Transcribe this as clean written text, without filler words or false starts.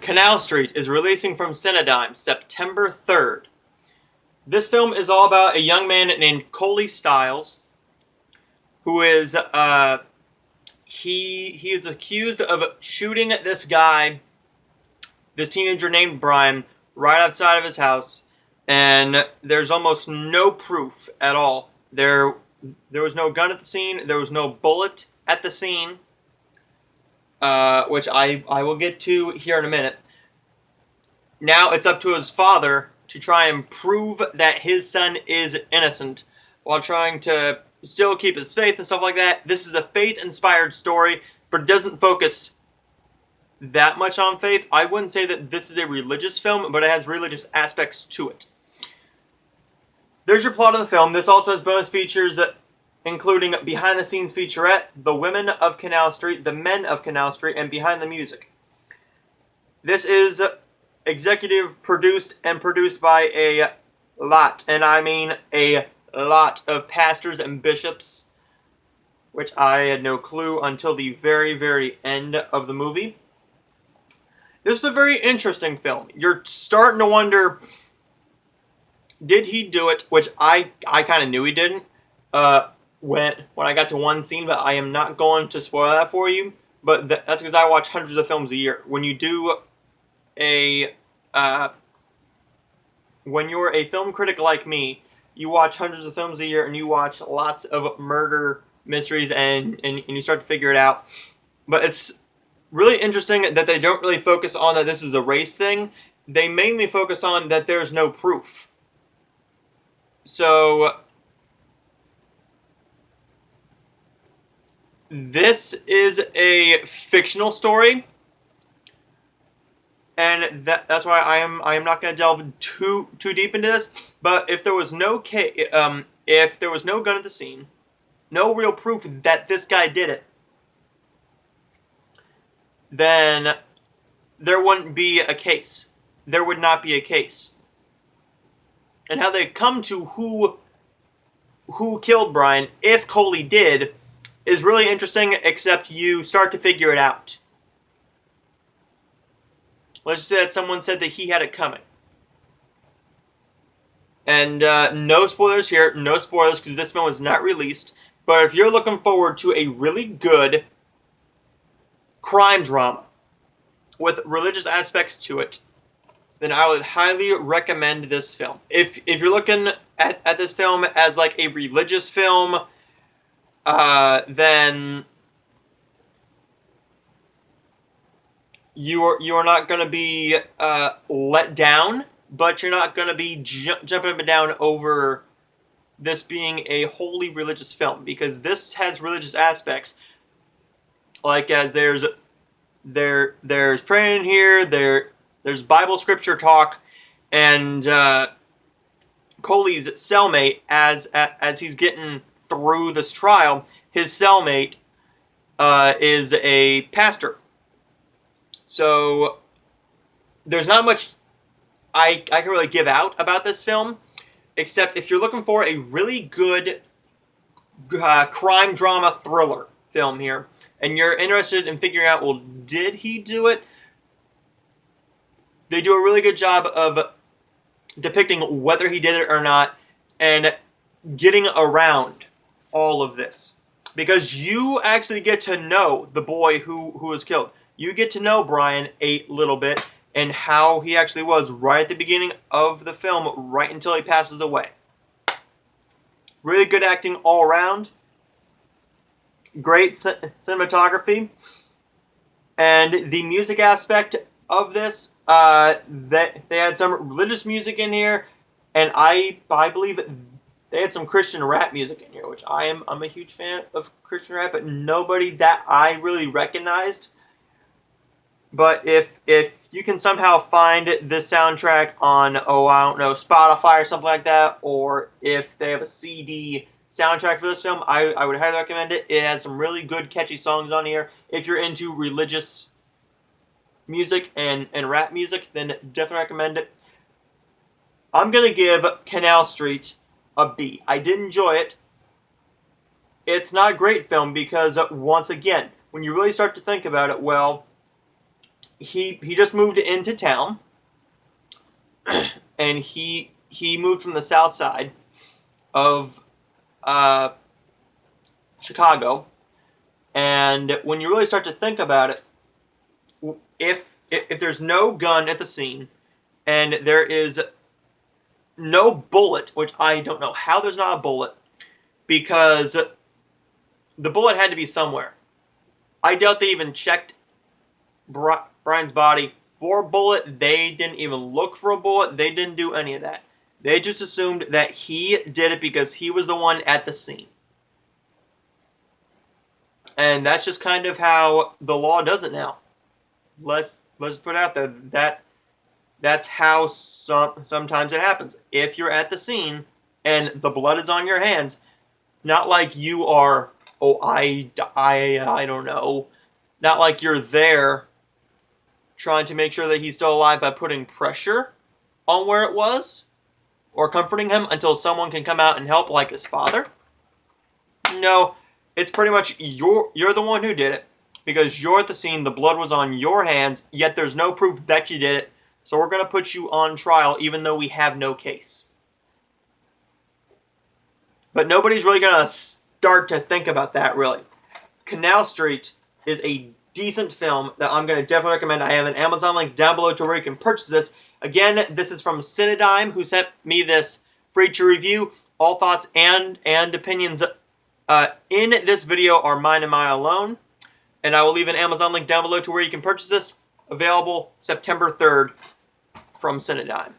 Canal Street is releasing from Cinedigm September 3rd. This film is all about a young man named Coley Stiles, who is he is accused of shooting this guy, this teenager named Brian, right outside of his house, and there's almost no proof at all. There was no gun at the scene. There was no bullet at the scene, which I will get to here in a minute. Now it's up to his father to try and prove that his son is innocent while trying to still keep his faith and stuff like that. This is a faith-inspired story, but it doesn't focus that much on faith. I wouldn't say that this is a religious film, but it has religious aspects to it. There's your plot of the film. This also has bonus features including behind-the-scenes featurette, The Women of Canal Street, The Men of Canal Street, and Behind the Music. This is executive produced and produced by a lot, and I mean a lot, of pastors and bishops, which I had no clue until the very, very end of the movie. This is a very interesting film. You're starting to wonder, did he do it? Which I kind of knew he didn't when I got to one scene, but I am not going to spoil that for you. But that's because I watch hundreds of films a year. When you do when you're a film critic like me, you watch hundreds of films a year and you watch lots of murder mysteries and you start to figure it out. But it's really interesting that they don't really focus on that this is a race thing. They mainly focus on that there's no proof. So this is a fictional story, and that's why I am not going to delve too deep into this. But if there was no gun at the scene, no real proof that this guy did it, then there wouldn't be a case. There would not be a case. And how they come to who killed Brian, if Coley did, is really interesting, except you start to figure it out. Let's just say that someone said that he had it coming. And no spoilers here, no spoilers, because this film was not released. But if you're looking forward to a really good crime drama with religious aspects to it, then I would highly recommend this film. If you're looking at this film as like a religious film, then you are not going to be let down, but you're not going to be jumping up and down over this being a wholly religious film, because this has religious aspects, like as there's praying here, there's Bible scripture talk, and Coley's cellmate, as he's getting through this trial, his cellmate is a pastor. So there's not much I can really give out about this film, except if you're looking for a really good crime drama thriller film here, and you're interested in figuring out, well, did he do it? They do a really good job of depicting whether he did it or not, and getting around all of this. Because you actually get to know the boy who was killed. You get to know Brian a little bit, and how he actually was right at the beginning of the film, right until he passes away. Really good acting all around. Great cinematography. And the music aspect of this, they had some religious music in here, and I believe they had some Christian rap music in here, which I'm a huge fan of Christian rap, but nobody that I really recognized. But if you can somehow find this soundtrack on, I don't know, Spotify or something like that, or if they have a CD soundtrack for this film, I would highly recommend it. It has some really good, catchy songs on here. If you're into religious music and rap music, then definitely recommend it. I'm going to give Canal Street a B. I did enjoy it. It's not a great film because, once again, when you really start to think about it, well, he just moved into town, and he moved from the south side of uh, Chicago. And when you really start to think about it, if there's no gun at the scene and there is no bullet, which I don't know how there's not a bullet, because the bullet had to be somewhere. I doubt they even checked Brian's body for a bullet. They didn't even look for a bullet. They didn't do any of that. They just assumed that he did it because he was the one at the scene. And that's just kind of how the law does it now. Let's put it out there. That's how sometimes it happens. If you're at the scene and the blood is on your hands, not like you are, oh, I don't know, not like you're there trying to make sure that he's still alive by putting pressure on where it was or comforting him until someone can come out and help, like his father. No, it's pretty much you're the one who did it because you're at the scene, the blood was on your hands, yet there's no proof that you did it, so we're going to put you on trial even though we have no case. But nobody's really going to start to think about that, really. Canal Street is a decent film that I'm going to definitely recommend. I have an Amazon link down below to where you can purchase this. Again, this is from Cinedime, who sent me this free to review. All thoughts and opinions in this video are mine and mine alone. And I will leave an Amazon link down below to where you can purchase this. Available September 3rd from Cinedime.